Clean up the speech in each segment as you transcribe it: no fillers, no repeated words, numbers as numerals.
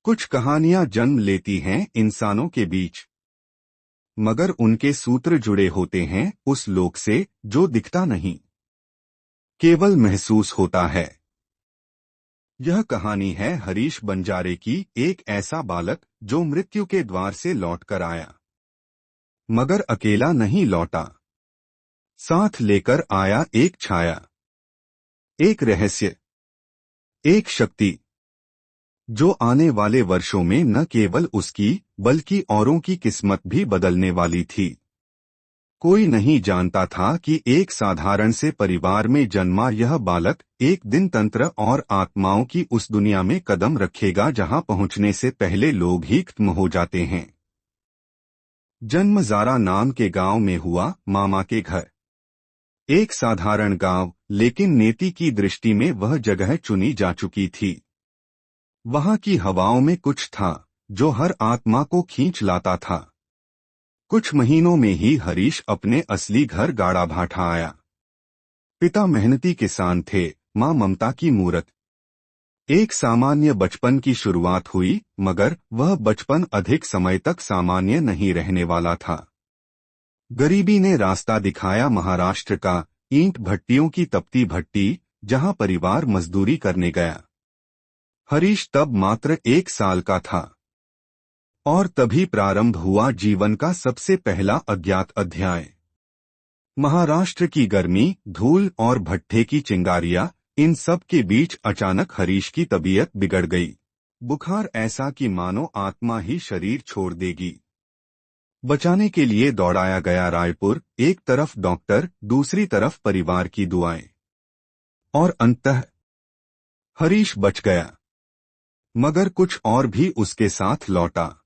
कुछ कहानियां जन्म लेती हैं इंसानों के बीच, मगर उनके सूत्र जुड़े होते हैं उस लोक से जो दिखता नहीं, केवल महसूस होता है। यह कहानी है हरीश बंजारे की, एक ऐसा बालक जो मृत्यु के द्वार से लौटकर आया, मगर अकेला नहीं लौटा। साथ लेकर आया एक छाया, एक रहस्य, एक शक्ति, जो आने वाले वर्षों में न केवल उसकी बल्कि औरों की किस्मत भी बदलने वाली थी। कोई नहीं जानता था कि एक साधारण से परिवार में जन्मा यह बालक एक दिन तंत्र और आत्माओं की उस दुनिया में कदम रखेगा जहां पहुंचने से पहले लोग ही खत्म हो जाते हैं। जन्म ज़ारा नाम के गांव में हुआ, मामा के घर। एक साधारण गांव, लेकिन नेति की दृष्टि में वह जगह चुनी जा चुकी थी। वहां की हवाओं में कुछ था जो हर आत्मा को खींच लाता था। कुछ महीनों में ही हरीश अपने असली घर गाड़ा भाठा आया। पिता मेहनती किसान थे, मां ममता की मूरत। एक सामान्य बचपन की शुरुआत हुई, मगर वह बचपन अधिक समय तक सामान्य नहीं रहने वाला था। गरीबी ने रास्ता दिखाया, महाराष्ट्र का ईंट भट्टियों की तपती भट्टी, जहां परिवार मजदूरी करने गया। हरीश तब मात्र 1 साल का था, और तभी प्रारंभ हुआ जीवन का सबसे पहला अज्ञात अध्याय। महाराष्ट्र की गर्मी, धूल और भट्ठे की चिंगारियां, इन सब के बीच अचानक हरीश की तबीयत बिगड़ गई। बुखार ऐसा कि मानो आत्मा ही शरीर छोड़ देगी। बचाने के लिए दौड़ाया गया रायपुर, एक तरफ डॉक्टर, दूसरी तरफ परिवार की दुआएं। और अंततः हरीश बच गया, मगर कुछ और भी उसके साथ लौटा,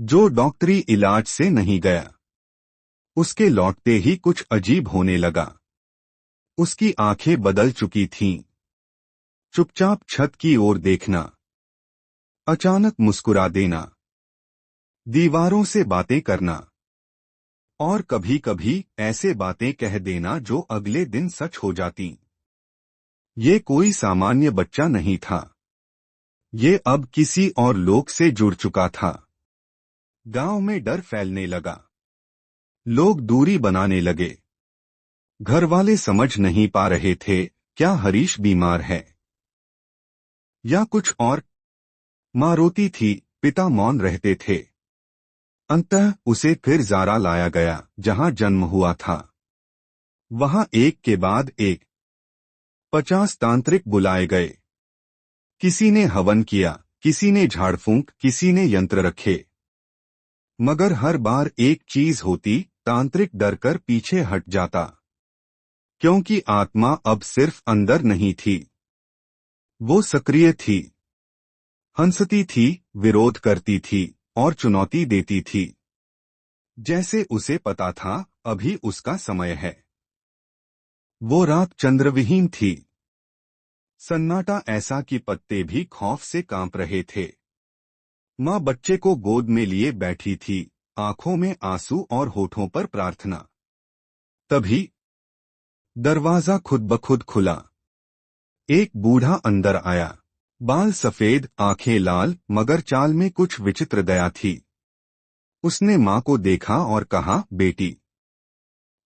जो डॉक्टरी इलाज से नहीं गया। उसके लौटते ही कुछ अजीब होने लगा। उसकी आंखें बदल चुकी थीं। चुपचाप छत की ओर देखना, अचानक मुस्कुरा देना, दीवारों से बातें करना, और कभी-कभी ऐसे बातें कह देना जो अगले दिन सच हो जाती। ये कोई सामान्य बच्चा नहीं था। ये अब किसी और लोक से जुड़ चुका था। गांव में डर फैलने लगा। लोग दूरी बनाने लगे। घरवाले समझ नहीं पा रहे थे, क्या हरीश बीमार है या कुछ और। माँ रोती थी, पिता मौन रहते थे। अंततः उसे फिर ज़ारा लाया गया, जहां जन्म हुआ था। वहां एक के बाद एक 50 तांत्रिक बुलाए गए। किसी ने हवन किया, किसी ने झाड़ फूंक, किसी ने यंत्र रखे। मगर हर बार एक चीज होती, तांत्रिक डरकर पीछे हट जाता। क्योंकि आत्मा अब सिर्फ अंदर नहीं थी, वो सक्रिय थी। हंसती थी, विरोध करती थी, और चुनौती देती थी। जैसे उसे पता था, अभी उसका समय है। वो रात चंद्रविहीन थी। सन्नाटा ऐसा कि पत्ते भी खौफ से कांप रहे थे। माँ बच्चे को गोद में लिए बैठी थी, आंखों में आंसू और होठों पर प्रार्थना। तभी दरवाजा खुद ब खुद खुला। एक बूढ़ा अंदर आया। बाल सफेद, आंखें लाल, मगर चाल में कुछ विचित्र दया थी। उसने माँ को देखा और कहा, बेटी,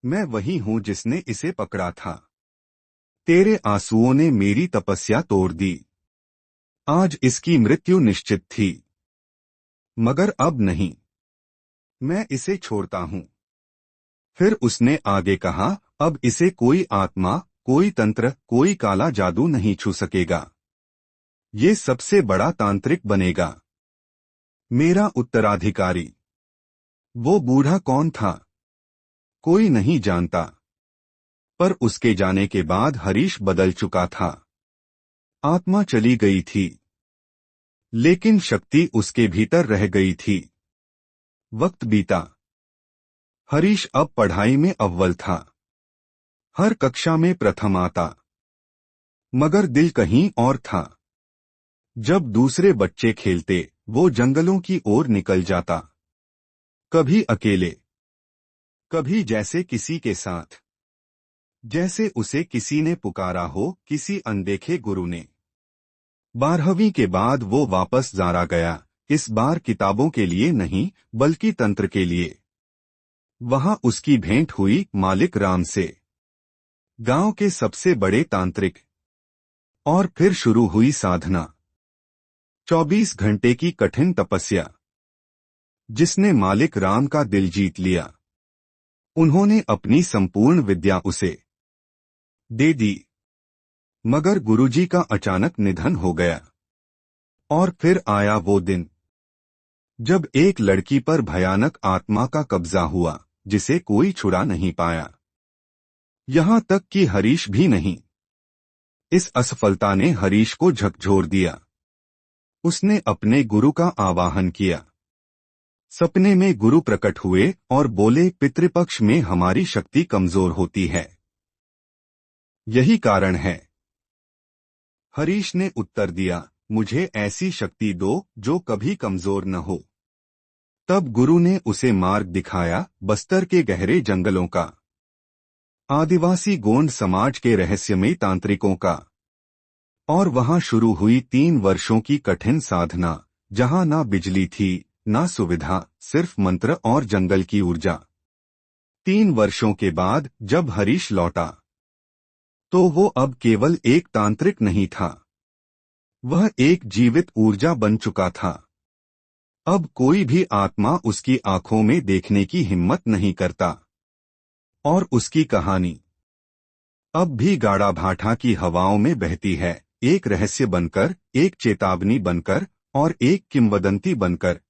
मैं वही हूँ जिसने इसे पकड़ा था। तेरे आंसुओं ने मेरी तपस्या तोड़ दी। आज इसकी मृत्यु निश्चित थी, मगर अब नहीं। मैं इसे छोड़ता हूँ। फिर उसने आगे कहा, अब इसे कोई आत्मा, कोई तंत्र, कोई काला जादू नहीं छू सकेगा। ये सबसे बड़ा तांत्रिक बनेगा, मेरा उत्तराधिकारी। वो बूढ़ा कौन था, कोई नहीं जानता। पर उसके जाने के बाद हरीश बदल चुका था। आत्मा चली गई थी, लेकिन शक्ति उसके भीतर रह गई थी। वक्त बीता। हरीश अब पढ़ाई में अव्वल था। हर कक्षा में प्रथम आता। मगर दिल कहीं और था। जब दूसरे बच्चे खेलते, वो जंगलों की ओर निकल जाता। कभी अकेले, कभी जैसे किसी के साथ। जैसे उसे किसी ने पुकारा हो, किसी अनदेखे गुरु ने। 12वीं के बाद वो वापस ज़ारा गया, इस बार किताबों के लिए नहीं बल्कि तंत्र के लिए। वहां उसकी भेंट हुई मालिक राम से, गांव के सबसे बड़े तांत्रिक। और फिर शुरू हुई साधना, 24 घंटे की कठिन तपस्या, जिसने मालिक राम का दिल जीत लिया। उन्होंने अपनी संपूर्ण विद्या उसे दे दी, मगर गुरुजी का अचानक निधन हो गया। और फिर आया वो दिन जब एक लड़की पर भयानक आत्मा का कब्जा हुआ, जिसे कोई छुड़ा नहीं पाया, यहां तक कि हरीश भी नहीं। इस असफलता ने हरीश को झकझोर दिया। उसने अपने गुरु का आवाहन किया। सपने में गुरु प्रकट हुए और बोले, पितृपक्ष में हमारी शक्ति कमजोर होती है, यही कारण है। हरीश ने उत्तर दिया, मुझे ऐसी शक्ति दो जो कभी कमजोर न हो। तब गुरु ने उसे मार्ग दिखाया, बस्तर के गहरे जंगलों का, आदिवासी गोंड समाज के रहस्यमयी तांत्रिकों का। और वहां शुरू हुई 3 वर्षों की कठिन साधना, जहां ना बिजली थी, ना सुविधा, सिर्फ मंत्र और जंगल की ऊर्जा। 3 वर्षों के बाद जब हरीश लौटा, तो वो अब केवल एक तांत्रिक नहीं था, वह एक जीवित ऊर्जा बन चुका था। अब कोई भी आत्मा उसकी आंखों में देखने की हिम्मत नहीं करता। और उसकी कहानी अब भी गाढ़ा भाठा की हवाओं में बहती है, एक रहस्य बनकर, एक चेतावनी बनकर और एक किंवदंती बनकर।